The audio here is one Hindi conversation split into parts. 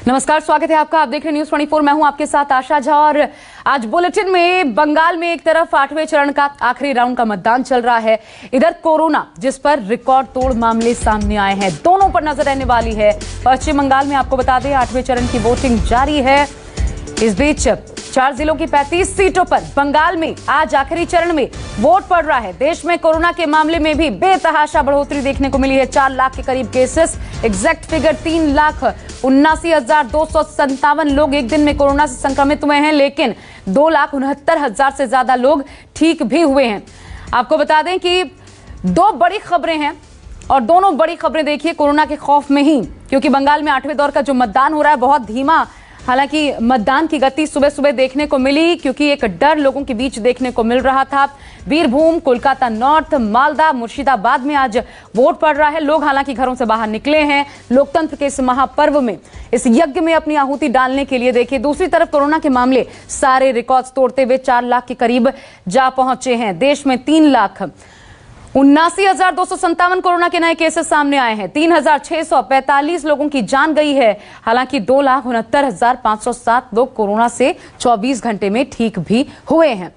नमस्कार, स्वागत है आपका। आप देख रहे हैं न्यूज़ 24। मैं हूं आपके साथ आशा झा। और आज बुलेटिन में बंगाल में एक तरफ 8वें चरण का आखिरी राउंड का मतदान चल रहा है, इधर कोरोना जिस पर रिकॉर्ड तोड़ मामले सामने आए हैं, दोनों पर नजर रहने वाली है। पश्चिम बंगाल में आपको बता दें 8वें चरण की वोटिंग जारी है। इस बीच 4 जिलों की 35 सीटों पर बंगाल में आज आखिरी चरण में वोट पड़ रहा है। देश में कोरोना के मामले में भी बेतहाशा बढ़ोतरी देखने को मिली है। 4 लाख के करीब केसेस, एग्जैक्ट फिगर 3,79,257 लोग एक दिन में कोरोना से संक्रमित हुए हैं, लेकिन 2,69,000 से ज्यादा लोग ठीक भी हुए हैं। आपको बता दें कि 2 बड़ी खबरें हैं और दोनों बड़ी खबरें देखिए कोरोना के खौफ में ही, क्योंकि बंगाल में 8वें दौर का जो मतदान हो रहा है बहुत धीमा। हालांकि मतदान की गति सुबह सुबह देखने को मिली, क्योंकि एक डर लोगों के बीच देखने को मिल रहा था। बीरभूम, कोलकाता नॉर्थ, मालदा, मुर्शिदाबाद में आज वोट पड़ रहा है। लोग हालांकि घरों से बाहर निकले हैं लोकतंत्र के इस महापर्व में, इस यज्ञ में अपनी आहुति डालने के लिए। देखिए दूसरी तरफ कोरोना के मामले सारे रिकॉर्ड्स तोड़ते हुए 4 लाख के करीब जा पहुंचे हैं। देश में 3,79,257 कोरोना के नए केसेस सामने आए हैं। 3,645 लोगों की जान गई है। हालांकि 2,69,507 लोग कोरोना से 24 घंटे में ठीक भी हुए हैं।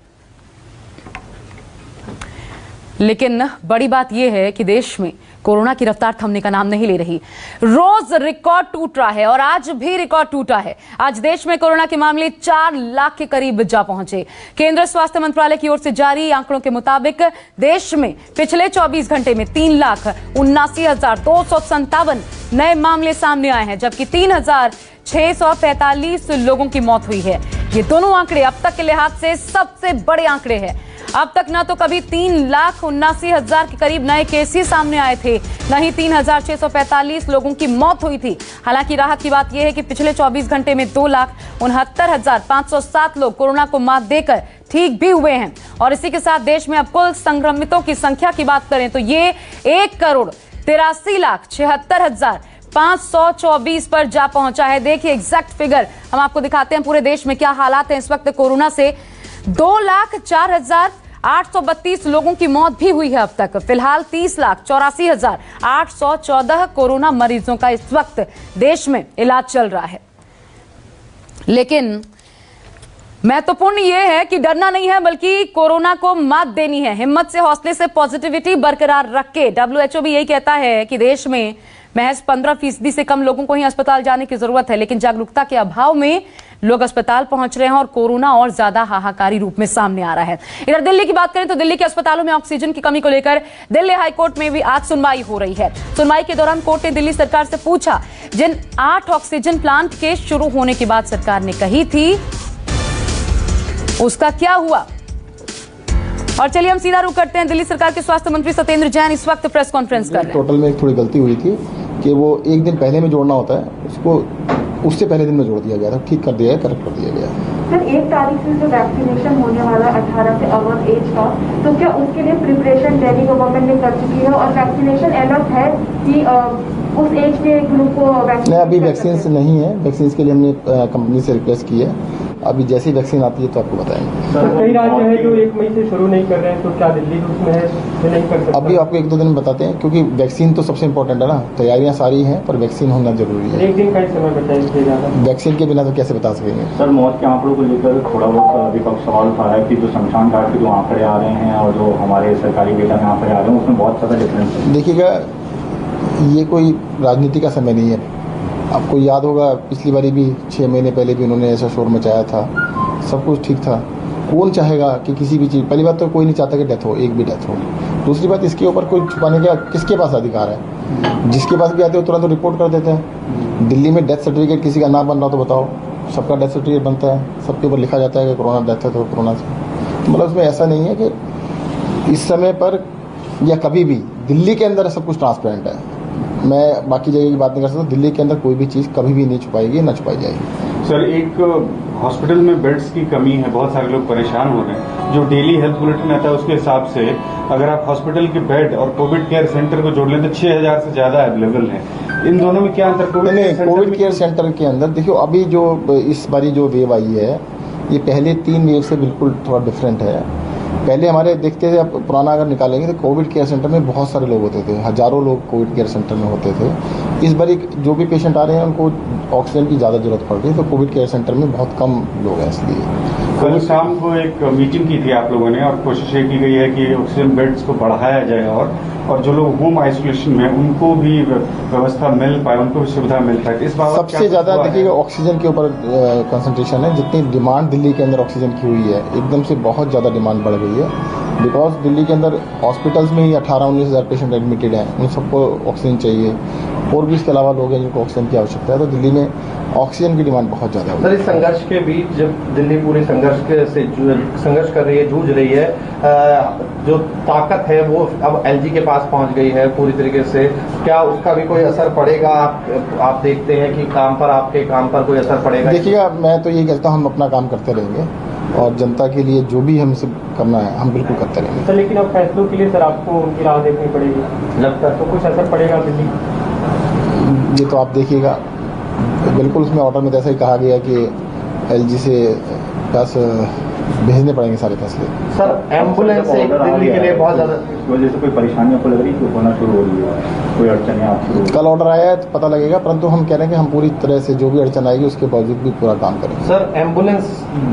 लेकिन बड़ी बात यह है कि देश में कोरोना की रफ्तार थमने का नाम नहीं ले रही। रोज रिकॉर्ड टूट रहा है और आज भी रिकॉर्ड टूटा है। आज देश में कोरोना के मामले 4 लाख के करीब जा पहुंचे। केंद्रीय स्वास्थ्य मंत्रालय की ओर से जारी आंकड़ों के मुताबिक देश में पिछले 24 घंटे में 3,79,257 नए मामले सामने आए हैं, जबकि 3,645 लोगों की मौत हुई है। ये दोनों आंकड़े अब तक के लिहाज से सबसे बड़े आंकड़े हैं। अब तक ना तो कभी 3,79,000 के करीब नए केस ही सामने आए थे, न ही 3,645 लोगों की मौत हुई थी। हालांकि राहत की बात यह है कि पिछले 24 घंटे में 2,69,507 लोग कोरोना को मात देकर ठीक भी हुए हैं। और इसी के साथ देश में अब कुल संक्रमितों की संख्या की बात करें तो ये 1,83,76,524 पर जा पहुंचा है। देखिए एग्जैक्ट फिगर हम आपको दिखाते हैं पूरे देश में क्या हालात हैं इस वक्त कोरोना से। 2,04,832 लोगों की मौत भी हुई है अब तक। फिलहाल 30,84,814 कोरोना मरीजों का इस वक्त देश में इलाज चल रहा है। लेकिन महत्वपूर्ण यह है कि डरना नहीं है, बल्कि कोरोना को मात देनी है। हिम्मत से, हौसले से, पॉजिटिविटी बरकरार रख के WHO भी यही कहता है कि देश में महज 15% से कम लोगों को ही अस्पताल जाने की जरूरत है, लेकिन जागरूकता के अभाव में लोग अस्पताल पहुंच रहे हैं और कोरोना और ज्यादा हाहाकारी रूप में सामने आ रहा है। इधर दिल्ली की बात करें तो दिल्ली के अस्पतालों में ऑक्सीजन की कमी को लेकर दिल्ली हाईकोर्ट में भी आज सुनवाई हो रही है। सुनवाई के दौरान कोर्ट ने दिल्ली सरकार से पूछा, जिन 8 ऑक्सीजन प्लांट के शुरू होने की बात सरकार ने कही थी उसका क्या हुआ। और चलिए हम सीधा रुख करते हैं, दिल्ली सरकार के स्वास्थ्य मंत्री सत्येंद्र जैन इस वक्त प्रेस कॉन्फ्रेंस कर रहे हैं। टोटल में एक थोड़ी गलती हुई थी कि वो एक दिन पहले में जोड़ना होता है, उसको उससे पहले दिन में जोड़ दिया गया था। ठीक कर दिया है, करेक्ट कर दिया गया। सर 1 तारीख से जो वैक्सीनेशन होने वाला 18 से अबव एज का, तो क्या उसके लिए प्रिपरेशन दिल्ली गवर्नमेंट ने कर चुकी है और वैक्सीनेशन अलर्ट है कि उस एज के ग्रुप को वैक्सीन? नहीं, अभी वैक्सीन नहीं है। वैक्सीन के लिए हमने कंपनी से रिक्वेस्ट की है। अभी जैसी वैक्सीन आती है तो आपको बताएंगे। सर कई राज्य हैं जो 1 मई से शुरू नहीं कर रहे हैं, तो क्या दिल्ली उसमें है नहीं कर सकते? अभी आपको 1-2 दिन में बताते हैं, क्योंकि वैक्सीन तो सबसे इम्पोर्टेंट है ना। तैयारियां सारी हैं पर वैक्सीन होना जरूरी है। 1 दिन का ही समय बताइए ज्यादा। वैक्सीन के बिना तो कैसे बता सकेंगे। सर मौत के आंकड़ों को लेकर थोड़ा बहुत विपक्ष सवाल उठा रहा है कि जो शमशान घाट के जो आंकड़े आ रहे हैं और जो हमारे सरकारी डेटा में आंकड़े आ रहे हैं उसमें बहुत ज़्यादा डिफरेंस है। देखिएगा, ये कोई राजनीति का समय नहीं है। आपको याद होगा पिछली बारी भी 6 महीने पहले भी उन्होंने ऐसा शोर मचाया था, सब कुछ ठीक था। कौन चाहेगा कि किसी भी चीज़, पहली बात तो कोई नहीं चाहता कि डेथ हो, एक भी डेथ हो। दूसरी बात, इसके ऊपर कोई छुपाने का किसके पास अधिकार है? जिसके पास भी आते हो तुरंत तो रिपोर्ट कर देते हैं। दिल्ली में डेथ सर्टिफिकेट किसी का नाम बन रहा तो बताओ, सबका डेथ सर्टिफिकेट बनता है, सबके ऊपर लिखा जाता है कि कोरोना डेथ है तो कोरोना से। मतलब उसमें ऐसा नहीं है कि इस समय पर या कभी भी दिल्ली के अंदर सब कुछ ट्रांसपेरेंट है। मैं बाकी जगह की बात नहीं कर सकता। दिल्ली के अंदर कोई भी चीज़ कभी भी नहीं छुपाएगी, ना छुपाई जाएगी। सर एक हॉस्पिटल में बेड्स की कमी है, बहुत सारे लोग परेशान हो रहे हैं। जो डेली हेल्थ बुलेटिन आता है उसके हिसाब से अगर आप हॉस्पिटल के बेड और कोविड केयर सेंटर को जोड़ लें तो 6,000 से ज्यादा अवेलेबल है। इन दोनों में क्या अंतर? कोविड केयर सेंटर के अंदर देखियो, अभी जो इस बारी जो वेव आई है ये पहले 3 वेव से बिल्कुल थोड़ा डिफरेंट है। पहले हमारे देखते थे, अब पुराना अगर निकालेंगे तो कोविड केयर सेंटर में बहुत सारे लोग होते थे, हजारों लोग कोविड केयर सेंटर में होते थे। इस बार जो भी पेशेंट आ रहे हैं उनको ऑक्सीजन की ज़्यादा जरूरत पड़ रही है, तो कोविड केयर सेंटर में बहुत कम लोग हैं, इसलिए कल शाम को एक मीटिंग की थी आप लोगों ने और कोशिश ये की गई है कि ऑक्सीजन बेड्स को बढ़ाया जाए और जो लोग होम आइसोलेशन में उनको भी व्यवस्था मिल पाए, उनको भी सुविधा मिल पाए। इस बात सबसे ज़्यादा देखिएगा ऑक्सीजन के ऊपर कंसंट्रेशन है। जितनी डिमांड दिल्ली के अंदर ऑक्सीजन की हुई है, एकदम से बहुत ज़्यादा डिमांड बढ़ गई है, बिकॉज दिल्ली के अंदर हॉस्पिटल्स में ही 18-19 हज़ार पेशेंट एडमिटेड हैं, उन सबको ऑक्सीजन चाहिए, और भी इसके अलावा लोग हैं जिनको ऑक्सीजन की आवश्यकता है, तो दिल्ली में ऑक्सीजन की डिमांड बहुत ज़्यादा है। सर, इस संघर्ष के बीच जब दिल्ली पूरी संघर्ष कर रही है, जूझ रही है, जो ताकत है वो अब एलजी के पास पहुंच गई है पूरी तरीके से, क्या उसका भी कोई असर पड़ेगा? आप देखते हैं कि आपके काम पर कोई असर पड़ेगा? देखिएगा, मैं तो ये कहता हूँ हम अपना काम करते रहेंगे और जनता के लिए जो भी हमसे करना है हम बिल्कुल करते रहेंगे। सर, लेकिन अब फैसलों के लिए सर आपको उनकी राह देखनी पड़ेगी, लगता है तो कुछ असर पड़ेगा दिल्ली? ये तो आप देखिएगा, बिल्कुल उसमें ऑर्डर में ऐसा ही कहा गया कि एलजी से बस भेजने पड़ेंगे सारे फैसले। सर, एम्बुलेंस एक दिल्ली के लिए बहुत ज़्यादा इस वजह से कोई परेशानी आपको लग रही है, होना शुरू हो रही है, कोई अड़चन आपको? कल ऑर्डर आया है तो पता लगेगा, परंतु हम कह रहे हैं कि हम पूरी तरह से जो भी अड़चन आएगी उसके बावजूद भी पूरा काम करेंगे। सर, एम्बुलेंस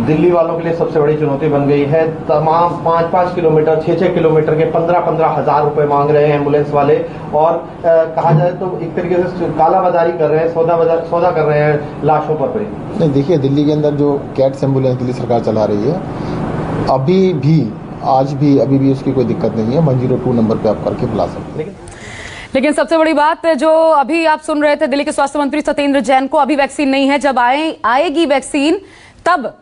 दिल्ली वालों के लिए सबसे बड़ी चुनौती बन गई है। तमाम 5-5 किलोमीटर 6-6 किलोमीटर के 15-15 हज़ार रुपए मांग रहे हैं एम्बुलेंस वाले, और कहा जाए तो एक तरीके से कालाबाजारी कर रहे हैं, सौदा कर रहे हैं लाशों पर। नहीं, देखिए दिल्ली के अंदर जो कैट्स एम्बुलेंस दिल्ली सरकार चला रही है, अभी भी उसकी कोई दिक्कत नहीं है। 102 नंबर पे आप करके बुला सकते हैं। लेकिन सबसे बड़ी बात जो अभी आप सुन रहे थे, दिल्ली के स्वास्थ्य मंत्री सत्येंद्र जैन को अभी वैक्सीन नहीं है, जब आएगी वैक्सीन तब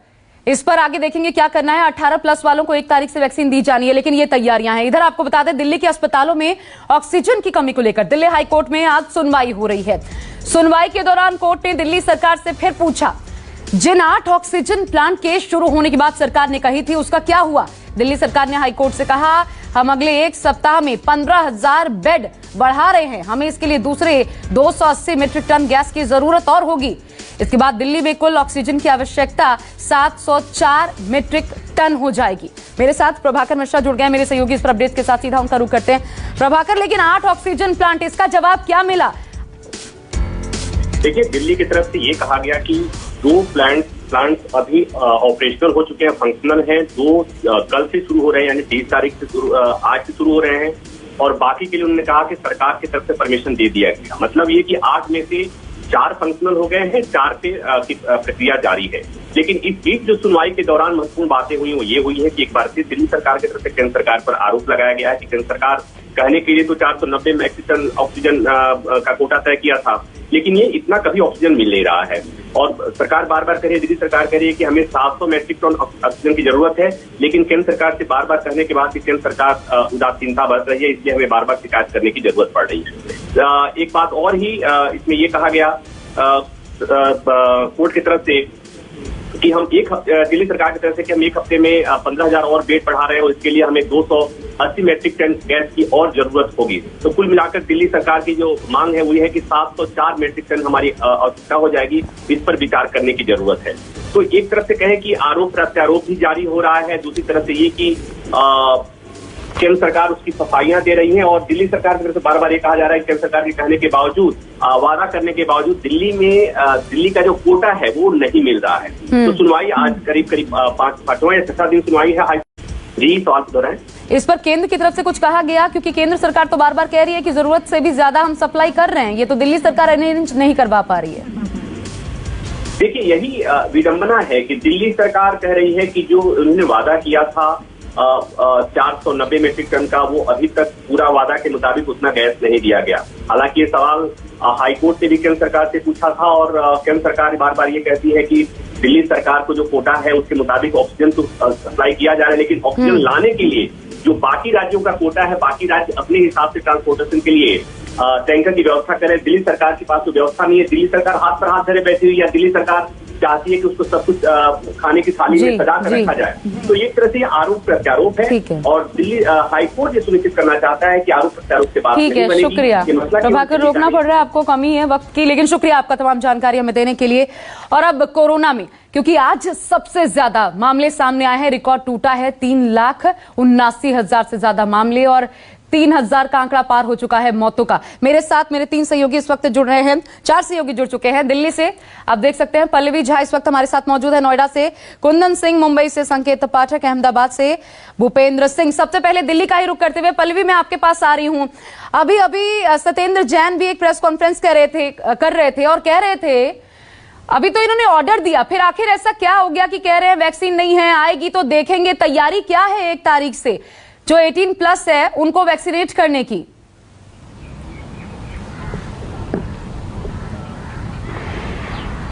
इस पर आगे देखेंगे क्या करना है। 18+ वालों को 1 तारीख से वैक्सीन दी जानी है, लेकिन ये तैयारियां हैं। इधर आपको बता दें, दिल्ली के अस्पतालों में ऑक्सीजन की कमी को लेकर दिल्ली हाईकोर्ट में आज सुनवाई हो रही है। सुनवाई के दौरान कोर्ट ने दिल्ली सरकार से फिर पूछा, जिन 8 ऑक्सीजन प्लांट के शुरू होने की बात सरकार ने कही थी उसका क्या हुआ। दिल्ली सरकार ने हाईकोर्ट से कहा, हम अगले 1 सप्ताह में 15,000 बेड बढ़ा रहे हैं, हमें इसके लिए दूसरे 280 मीट्रिक टन गैस की जरूरत और होगी। इसके बाद दिल्ली में कुल ऑक्सीजन की आवश्यकता 704 मीट्रिक टन हो जाएगी। मेरे साथ प्रभाकर मिश्रा जुड़ गए, मेरे सहयोगी इस पर अपडेट के साथ सीधा उनका रुख करते हैं। प्रभाकर, लेकिन 8 ऑक्सीजन प्लांट, इसका जवाब क्या मिला? देखिए, दिल्ली की तरफ से ये कहा गया कि 2 प्लांट अभी ऑपरेशनल हो चुके हैं, फंक्शनल हैं, 2 कल से शुरू हो रहे हैं, यानी 30 तारीख से आज से शुरू हो रहे हैं, और बाकी के लिए उन्होंने कहा कि सरकार की तरफ से परमिशन दे दिया गया। मतलब ये कि 8 में से 4 फंक्शनल हो गए हैं, 4 पे प्रक्रिया जारी है। लेकिन इस बीच जो सुनवाई के दौरान महत्वपूर्ण बातें हुई वो ये हुई है कि एक बार फिर दिल्ली सरकार की तरफ से केंद्र सरकार पर आरोप लगाया गया है कि केंद्र सरकार कहने के लिए तो 490 मैट्रिक टन ऑक्सीजन का कोटा तय किया था, लेकिन ये इतना कभी ऑक्सीजन मिल नहीं रहा है। और सरकार बार बार कह रही है, दिल्ली सरकार कह रही है कि हमें 700 मैट्रिक टन ऑक्सीजन की जरूरत है, लेकिन केंद्र सरकार से बार बार कहने के बाद केंद्र सरकार उदासीनता बरत रही है, इसलिए हमें बार बार शिकायत करने की जरूरत पड़ रही है। एक बात और ही इसमें ये कहा गया कोर्ट की तरफ से कि हम दिल्ली सरकार की तरफ से कि हम 1 हफ्ते में 15,000 और बेड बढ़ा रहे हैं, और इसके लिए हमें 280 मैट्रिक टन गैस की और जरूरत होगी। तो कुल मिलाकर दिल्ली सरकार की जो मांग है वो ये है कि 704 मैट्रिक टन हमारी आवश्यकता हो जाएगी, इस पर विचार करने की जरूरत है। तो एक तरफ से कहें कि आरोप प्रत्यारोप भी जारी हो रहा है, दूसरी तरफ से ये कि केंद्र सरकार उसकी सफाइयां दे रही है, और दिल्ली सरकार की तरफ से बार बार ये कहा जा रहा है कि केंद्र सरकार के कहने के बावजूद, वादा करने के बावजूद दिल्ली का जो कोटा है वो नहीं मिल रहा है। तो सुनवाई आज करीब 5वां या 6वां दिन सुनवाई है। जी, सवाल पूछ रहे हैं। इस पर केंद्र की तरफ से कुछ कहा गया, क्योंकि केंद्र सरकार तो बार बार कह रही है कि जरूरत से भी ज्यादा हम सप्लाई कर रहे हैं, ये तो दिल्ली सरकार अरेंज नहीं करवा पा रही है। देखिए, यही विडंबना है कि दिल्ली सरकार कह रही है कि जो उन्होंने वादा किया था 490 मीट्रिक टन का, वो अभी तक पूरा वादा के मुताबिक उतना गैस नहीं दिया गया। हालांकि ये सवाल हाईकोर्ट ने भी केंद्र सरकार से पूछा था, और केंद्र सरकार बार बार ये कहती है कि दिल्ली सरकार को जो कोटा है उसके मुताबिक ऑक्सीजन तो सप्लाई किया जा रहा है, लेकिन ऑक्सीजन लाने के लिए जो बाकी राज्यों का कोटा है, बाकी राज्य अपने हिसाब से ट्रांसपोर्टेशन के लिए टैंकर की व्यवस्था करें। दिल्ली सरकार के पास तो व्यवस्था नहीं है। दिल्ली सरकार हाथ पर हाथ धरे बैठी हुई, या दिल्ली सरकार चाहती है कि उसको सब कुछ खाने की थाली में सजा कर रखा जाए। तो एक तरह से आरोप प्रत्यारोप है, और दिल्ली हाईकोर्ट ये सुनिश्चित करना चाहता है कि आरोप प्रत्यारोप के बाद ठीक है। शुक्रिया प्रभाकर, रोकना पड़ रहा है आपको, कमी है वक्त की, लेकिन शुक्रिया आपका तमाम जानकारी हमें देने के लिए। और अब कोरोना में, क्योंकि आज सबसे ज्यादा मामले सामने आए हैं, रिकॉर्ड टूटा है 3,79,000 से ज्यादा मामले, और 3000 का आंकड़ा पार हो चुका है मौतों का। मेरे साथ मेरे 3 सहयोगी इस वक्त जुड़ रहे हैं, 4 सहयोगी जुड़ चुके हैं। दिल्ली से आप देख सकते हैं पल्लवी झा इस वक्त हमारे साथ मौजूद है, नोएडा से कुंदन सिंह, मुंबई से संकेत पाठक, अहमदाबाद से भूपेंद्र सिंह। सबसे पहले दिल्ली का ही रुख करते हुए पल्लवी मैं आपके पास आ रही हूं। अभी सत्येंद्र जैन भी एक प्रेस कॉन्फ्रेंस कर रहे थे और कह रहे थे अभी तो इन्होंने ऑर्डर दिया, फिर आखिर ऐसा क्या हो गया कि कह रहे हैं वैक्सीन नहीं है, आएगी तो देखेंगे। तैयारी क्या है 1 तारीख से जो 18+ है उनको वैक्सीनेट करने की?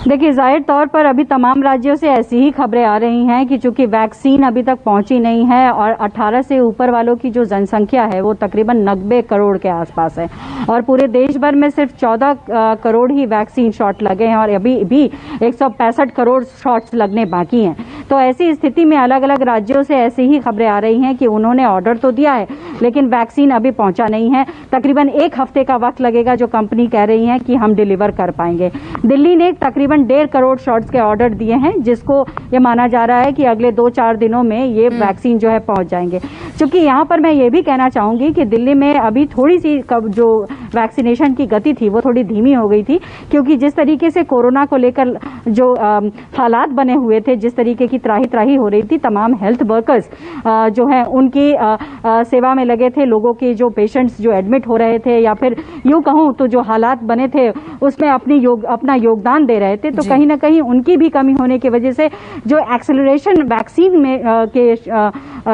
देखिए, जाहिर तौर पर अभी तमाम राज्यों से ऐसी ही खबरें आ रही हैं कि चूंकि वैक्सीन अभी तक पहुंची नहीं है और 18 से ऊपर वालों की जो जनसंख्या है वो तकरीबन 90 करोड़ के आसपास है और पूरे देश भर में सिर्फ 14 करोड़ ही वैक्सीन शॉट लगे हैं और अभी भी 165 करोड़ शॉट्स लगने बाकी हैं। तो ऐसी स्थिति में अलग अलग राज्यों से ऐसी ही खबरें आ रही हैं कि उन्होंने ऑर्डर तो दिया है लेकिन वैक्सीन अभी पहुंचा नहीं है। तकरीबन 1 हफ्ते का वक्त लगेगा जो कंपनी कह रही है कि हम डिलीवर कर पाएंगे। दिल्ली ने तकरीबन 1.5 करोड़ शॉट्स के ऑर्डर दिए हैं जिसको ये माना जा रहा है कि अगले 2-4 दिनों में ये वैक्सीन जो है पहुंच जाएंगे। क्योंकि यहाँ पर मैं ये भी कहना चाहूंगी कि दिल्ली में अभी थोड़ी सी जो वैक्सीनेशन की गति थी वो थोड़ी धीमी हो गई थी क्योंकि जिस तरीके से कोरोना को लेकर जो हालात बने हुए थे, जिस तरीके की त्राही हो रही थी, तमाम हेल्थ वर्कर्स जो है उनकी सेवा में लगे थे, लोगों के जो पेशेंट्स जो एडमिट हो रहे थे या फिर यूं कहूं तो जो हालात बने थे उसमें अपना योगदान दे रहे थे, तो कहीं ना कहीं उनकी भी कमी होने की वजह से जो एक्सेलरेशन वैक्सीन में के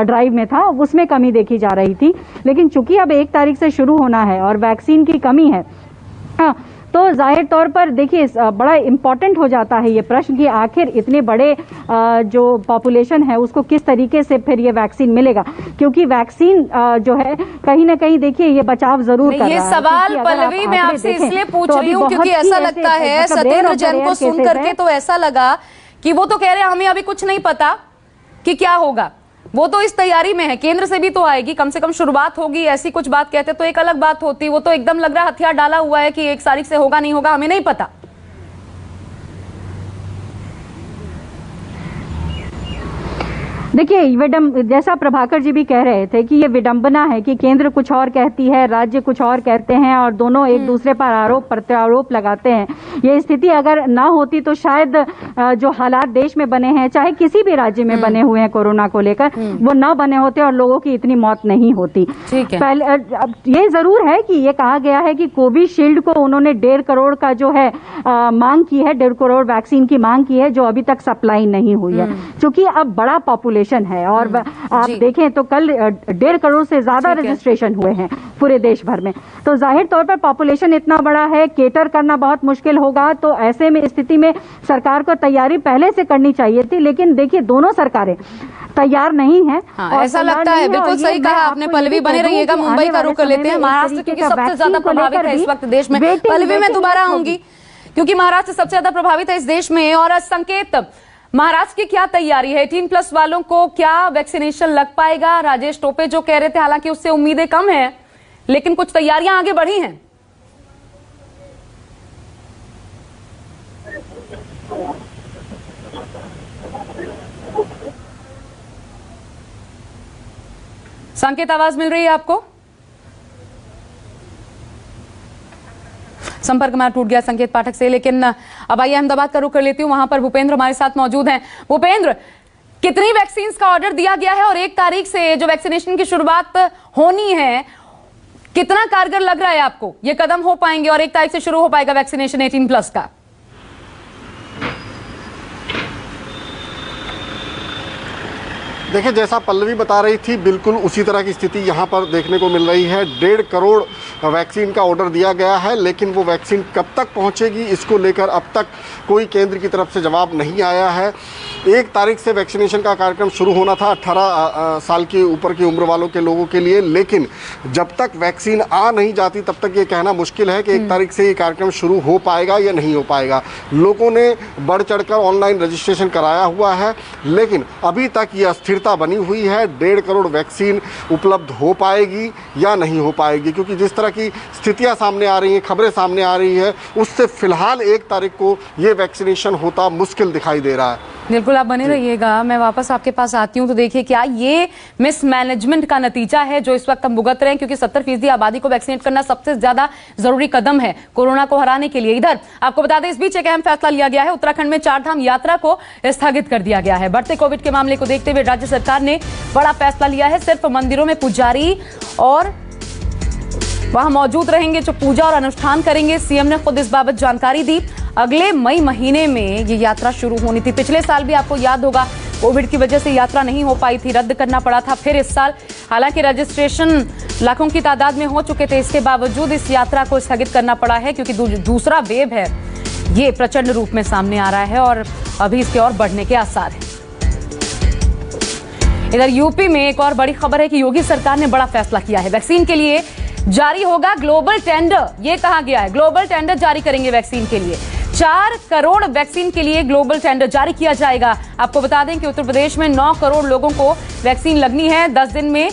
ड्राइव में था उसमें कमी देखी जा रही थी। लेकिन चूंकि अब 1 तारीख से शुरू होना है और वैक्सीन की कमी है तो जाहिर तौर पर देखिए बड़ा इम्पोर्टेंट हो जाता है ये प्रश्न कि आखिर इतने बड़े जो पॉपुलेशन है उसको किस तरीके से फिर ये वैक्सीन मिलेगा, क्योंकि वैक्सीन जो है कहीं ना कहीं देखिए ये बचाव जरूर कर रहा है। ये सवाल पल्लवी मैं आपसे इसलिए पूछ रही हूँ क्योंकि ऐसा लगता है सत्येंद्र जैन को सुन करके तो ऐसा लगा कि वो तो कह रहे हैं हमें अभी कुछ नहीं पता कि क्या होगा, वो तो इस तैयारी में है, केंद्र से भी तो आएगी, कम से कम शुरुआत होगी, ऐसी कुछ बात कहते तो एक अलग बात होती। वो तो एकदम लग रहा है हथियार डाला हुआ है कि 1 तारीख से होगा नहीं होगा हमें नहीं पता। देखिए जैसा प्रभाकर जी भी कह रहे थे कि ये विडंबना है कि केंद्र कुछ और कहती है, राज्य कुछ और कहते हैं और दोनों एक दूसरे पर आरोप प्रत्यारोप लगाते हैं। ये स्थिति अगर ना होती तो शायद जो हालात देश में बने हैं, चाहे किसी भी राज्य में बने हुए हैं कोरोना को लेकर, वो ना बने होते और लोगों की इतनी मौत नहीं होती। पहले ये जरूर है कि ये कहा गया है कि कोविशील्ड को उन्होंने 1.5 करोड़ का जो है मांग की है, 1.5 करोड़ वैक्सीन की मांग की है जो अभी तक सप्लाई नहीं हुई है। क्योंकि अब बड़ा पॉपुलेशन है और आप देखें तो कल 1.5 करोड़ से ज्यादा रजिस्ट्रेशन हुए हैं पूरे देश भर में, तो जाहिर तौर पर पॉपुलेशन इतना बड़ा है, केटर करना बहुत मुश्किल होगा। तो ऐसे में स्थिति में सरकार को तैयारी पहले से करनी चाहिए थी, लेकिन देखिए दोनों सरकारें तैयार नहीं है। ऐसा लगता है, बिल्कुल सही कहा आपने पल्लवी। बने रहिएगा, मुंबई का रुख कर लेते हैं। महाराष्ट्र क्योंकि सबसे ज्यादा प्रभावित है इस वक्त देश में। पल्लवी मैं दोबारा आऊंगी क्योंकि महाराष्ट्र सबसे ज्यादा प्रभावित है इस देश में। और संकेत, महाराष्ट्र की क्या तैयारी है? 18+ वालों को क्या वैक्सीनेशन लग पाएगा? राजेश टोपे जो कह रहे थे, हालांकि उससे उम्मीदें कम है लेकिन कुछ तैयारियां आगे बढ़ी हैं। संकेत, आवाज मिल रही है आपको? संपर्क में टूट गया संकेत पाठक से। लेकिन अब आइए अहमदाबाद का रुख कर लेती हूं, वहां पर भूपेंद्र हमारे साथ मौजूद हैं। भूपेंद्र, कितनी वैक्सीन का ऑर्डर दिया गया है और 1 तारीख से जो वैक्सीनेशन की शुरुआत होनी है, कितना कारगर लग रहा है आपको? ये कदम हो पाएंगे और 1 तारीख से शुरू हो पाएगा वैक्सीनेशन 18+ का? देखिए, जैसा पल्लवी बता रही थी बिल्कुल उसी तरह की स्थिति यहाँ पर देखने को मिल रही है। 1.5 करोड़ वैक्सीन का ऑर्डर दिया गया है, लेकिन वो वैक्सीन कब तक पहुँचेगी इसको लेकर अब तक कोई केंद्र की तरफ से जवाब नहीं आया है। 1 तारीख से वैक्सीनेशन का कार्यक्रम शुरू होना था 18 साल के ऊपर की उम्र वालों के लोगों के लिए, लेकिन जब तक वैक्सीन आ नहीं जाती तब तक ये कहना मुश्किल है कि 1 तारीख से ये कार्यक्रम शुरू हो पाएगा या नहीं हो पाएगा। लोगों ने बढ़ चढ़कर ऑनलाइन रजिस्ट्रेशन कराया हुआ है, लेकिन अभी तक ये अस्थिरता बनी हुई है। 1.5 करोड़ वैक्सीन उपलब्ध हो पाएगी या नहीं हो पाएगी, क्योंकि जिस तरह की स्थितियां सामने आ रही हैं, खबरें सामने आ रही है, उससे फिलहाल 1 तारीख को ये वैक्सीनेशन होता मुश्किल दिखाई दे रहा है। बिल्कुल बिल्कुल आप बने रहिएगा, मैं वापस आपके पास आती हूँ। तो देखिए, क्या ये मिसमैनेजमेंट का नतीजा है जो इस वक्त हम भुगत रहे हैं, क्योंकि 70% आबादी को वैक्सीनेट करना सबसे ज्यादा जरूरी कदम है कोरोना को हराने के लिए। इधर आपको बता दें, इस बीच एक अहम फैसला लिया गया है। उत्तराखंड में 4 धाम यात्रा को स्थगित कर दिया गया है। बढ़ते कोविड के मामले को देखते हुए राज्य सरकार ने बड़ा फैसला लिया है। सिर्फ मंदिरों में पुजारी और वहां मौजूद रहेंगे जो पूजा और अनुष्ठान करेंगे। सीएम ने खुद इस बाबत जानकारी दी। अगले मई महीने में ये यात्रा शुरू होनी थी। पिछले साल भी आपको याद होगा, कोविड की वजह से यात्रा नहीं हो पाई थी, रद्द करना पड़ा था। फिर इस साल हालांकि रजिस्ट्रेशन लाखों की तादाद में हो चुके थे, इसके बावजूद इस यात्रा को स्थगित करना पड़ा है, क्योंकि दूसरा वेव है ये प्रचंड रूप में सामने आ रहा है और अभी इसके और बढ़ने के आसार हैं। इधर यूपी में एक और बड़ी खबर है कि योगी सरकार ने बड़ा फैसला किया है। वैक्सीन के लिए जारी होगा ग्लोबल टेंडर, ये कहा गया है। ग्लोबल टेंडर जारी करेंगे वैक्सीन के लिए। 4 करोड़ वैक्सीन के लिए ग्लोबल टेंडर जारी किया जाएगा। आपको बता दें कि उत्तर प्रदेश में 9 करोड़ लोगों को वैक्सीन लगनी है। 10 दिन में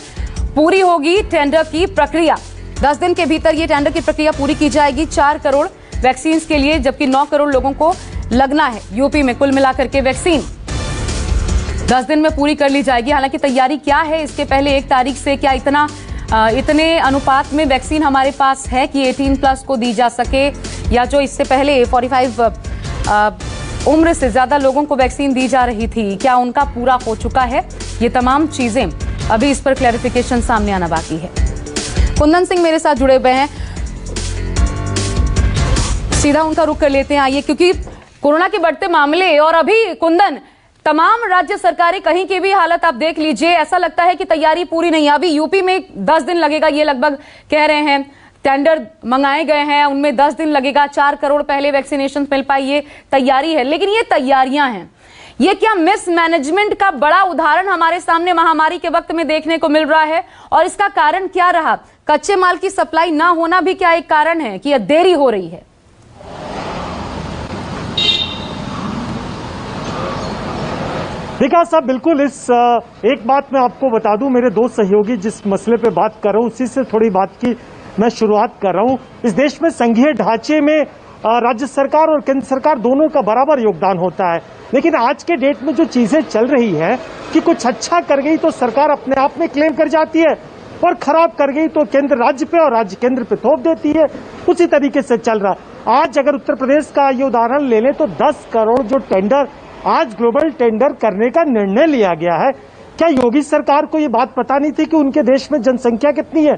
पूरी होगी टेंडर की प्रक्रिया। 10 दिन के भीतर ये टेंडर की प्रक्रिया पूरी की जाएगी 4 करोड़ वैक्सीन के लिए, जबकि 9 करोड़ लोगों को लगना है यूपी में। कुल मिलाकर के वैक्सीन 10 दिन में पूरी कर ली जाएगी। हालांकि तैयारी क्या है, इसके पहले 1 तारीख से क्या इतने अनुपात में वैक्सीन हमारे पास है कि 18+ को दी जा सके, या जो इससे पहले 45 उम्र से ज्यादा लोगों को वैक्सीन दी जा रही थी, क्या उनका पूरा हो चुका है? ये तमाम चीजें अभी इस पर क्लैरिफिकेशन सामने आना बाकी है। कुंदन सिंह मेरे साथ जुड़े हुए हैं, सीधा उनका रुख कर लेते हैं आइए, क्योंकि कोरोना के बढ़ते मामले और अभी कुंदन तमाम राज्य सरकारें कहीं की भी हालत आप देख लीजिए, ऐसा लगता है कि तैयारी पूरी नहीं है। अभी यूपी में 10 दिन लगेगा, ये लगभग कह रहे हैं। टेंडर मंगाए गए हैं, उनमें 10 दिन लगेगा। 4 करोड़ पहले वैक्सीनेशन मिल पाई, ये तैयारी है। लेकिन ये तैयारियां हैं, ये क्या मिसमैनेजमेंट का बड़ा उदाहरण हमारे सामने महामारी के वक्त में देखने को मिल रहा है? और इसका कारण क्या रहा? कच्चे माल की सप्लाई ना होना भी क्या एक कारण है कि यह देरी हो रही है? देखा साहब, बिल्कुल इस एक बात मैं आपको बता दूं, मेरे 2 सहयोगी जिस मसले पे बात कर रहा हूं उसी से थोड़ी बात की मैं शुरुआत कर रहा हूं। इस देश में संघीय ढांचे में राज्य सरकार और केंद्र सरकार दोनों का बराबर योगदान होता है। लेकिन आज के डेट में जो चीजें चल रही है कि कुछ अच्छा कर गई तो सरकार अपने आप में क्लेम कर जाती है, और खराब कर गई तो केंद्र राज्य पे और राज्य केंद्र पे थोप देती है। उसी तरीके से चल रहा। आज अगर उत्तर प्रदेश का ये उदाहरण ले लें तो 10 करोड़ जो टेंडर आज ग्लोबल टेंडर करने का निर्णय लिया गया है, क्या योगी सरकार को ये बात पता नहीं थी कि उनके देश में जनसंख्या कितनी है?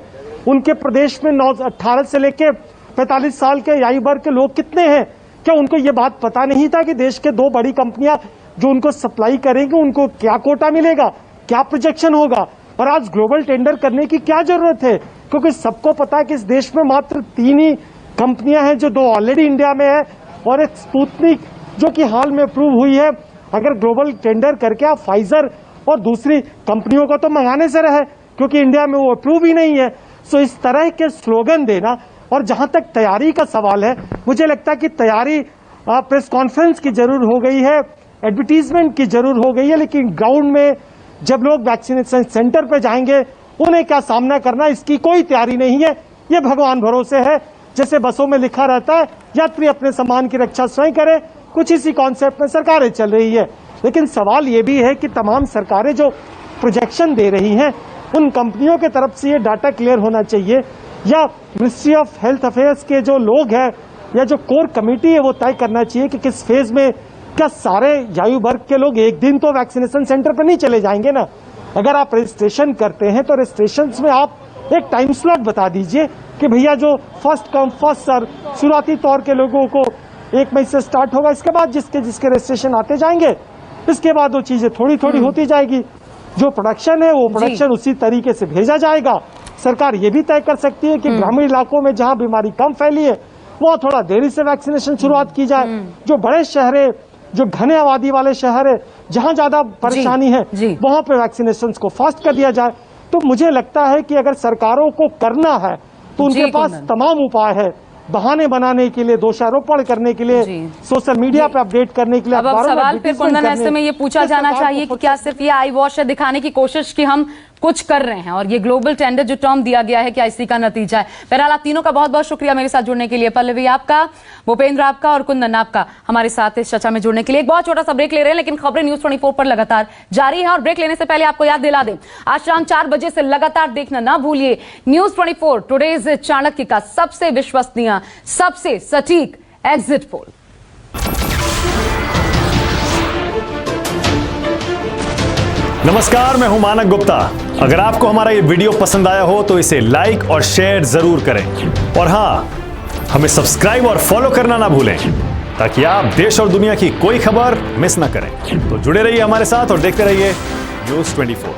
उनके प्रदेश में 18 से लेकर 45 साल के आयु वर्ग के लोग कितने हैं? क्या उनको ये बात पता नहीं था कि देश के 2 बड़ी कंपनियां जो उनको सप्लाई करेंगी उनको क्या कोटा मिलेगा, क्या प्रोजेक्शन होगा? और आज ग्लोबल टेंडर करने की क्या जरूरत है? क्योंकि सबको पता है कि इस देश में मात्र 3 ही कंपनियां हैं, जो 2 ऑलरेडी इंडिया में है और एक स्पुतनिक जो कि हाल में अप्रूव हुई है। अगर ग्लोबल टेंडर करके आप फाइजर और दूसरी कंपनियों को तो मंगाने से रहे, क्योंकि इंडिया में वो अप्रूव ही नहीं है। सो इस तरह के स्लोगन देना, और जहां तक तैयारी का सवाल है, मुझे लगता है कि तैयारी प्रेस कॉन्फ्रेंस की जरूर हो गई है, एडवर्टीजमेंट की जरूर हो गई है, लेकिन ग्राउंड में जब लोग वैक्सीनेशन सेंटर पे जाएंगे उन्हें क्या सामना करना, इसकी कोई तैयारी नहीं है। ये भगवान भरोसे है, जैसे बसों में लिखा रहता है, यात्री अपने सामान की रक्षा स्वयं करे। कुछ इसी कॉन्सेप्ट में सरकारें चल रही है। लेकिन सवाल ये भी है कि तमाम सरकारें जो प्रोजेक्शन दे रही हैं, उन कंपनियों के तरफ से ये डाटा क्लियर होना चाहिए, या मिनिस्ट्री ऑफ हेल्थ अफेयर्स के जो लोग हैं या जो कोर कमेटी है वो तय करना चाहिए कि किस फेज में, क्या सारे आयु वर्ग के लोग एक दिन तो वैक्सीनेशन सेंटर पर नहीं चले जाएंगे ना? अगर आप रजिस्ट्रेशन करते हैं तो रजिस्ट्रेशन में आप एक टाइम स्लॉट बता दीजिए कि भैया जो फर्स्ट कम फर्स्ट सर्व शुरुआती तौर के लोगों को 1 मई से स्टार्ट होगा, इसके बाद जिसके रजिस्ट्रेशन आते जाएंगे, इसके बाद वो चीजें थोड़ी थोड़ी होती जाएगी। जो प्रोडक्शन है वो प्रोडक्शन उसी तरीके से भेजा जाएगा। सरकार ये भी तय कर सकती है कि ग्रामीण इलाकों में जहां बीमारी कम फैली है वहां थोड़ा देरी से वैक्सीनेशन शुरुआत की जाए। जो बड़े शहर है, जो घने आबादी वाले शहर है, जहां ज्यादा परेशानी है, वहां पे वैक्सीनेशन को फास्ट कर दिया जाए। तो मुझे लगता है कि अगर सरकारों को करना है तो उनके पास तमाम उपाय है। बहाने बनाने के लिए, दोषारोपण करने के लिए, सोशल मीडिया पे अपडेट करने के लिए, अब सवाल फिर कुंदन ऐसे में ये पूछा जाना चाहिए कि क्या सिर्फ ये आई वॉश है, दिखाने की कोशिश की हम कुछ कर रहे हैं, और ये ग्लोबल टेंडर जो टर्म दिया गया है क्या इसी का नतीजा है? बहरहाल आप तीनों का बहुत बहुत शुक्रिया मेरे साथ जुड़ने के लिए। पल्लवी आपका, भूपेंद्र आपका और कुंदन आपका हमारे साथ इस चर्चा में जुड़ने के लिए। एक बहुत छोटा सा ब्रेक ले रहे हैं, लेकिन खबरें न्यूज 24 पर लगातार जारी है। और ब्रेक लेने से पहले आपको याद दिला दें, आज शाम 4 बजे से लगातार देखना ना भूलिए न्यूज 24 टुडेज चाणक्य का सबसे विश्वसनीय, सबसे सटीक एग्जिट पोल। नमस्कार, मैं हूं मानक गुप्ता। अगर आपको हमारा ये वीडियो पसंद आया हो तो इसे लाइक और शेयर जरूर करें, और हां, हमें सब्सक्राइब और फॉलो करना ना भूलें ताकि आप देश और दुनिया की कोई खबर मिस ना करें। तो जुड़े रहिए हमारे साथ और देखते रहिए न्यूज़ 24।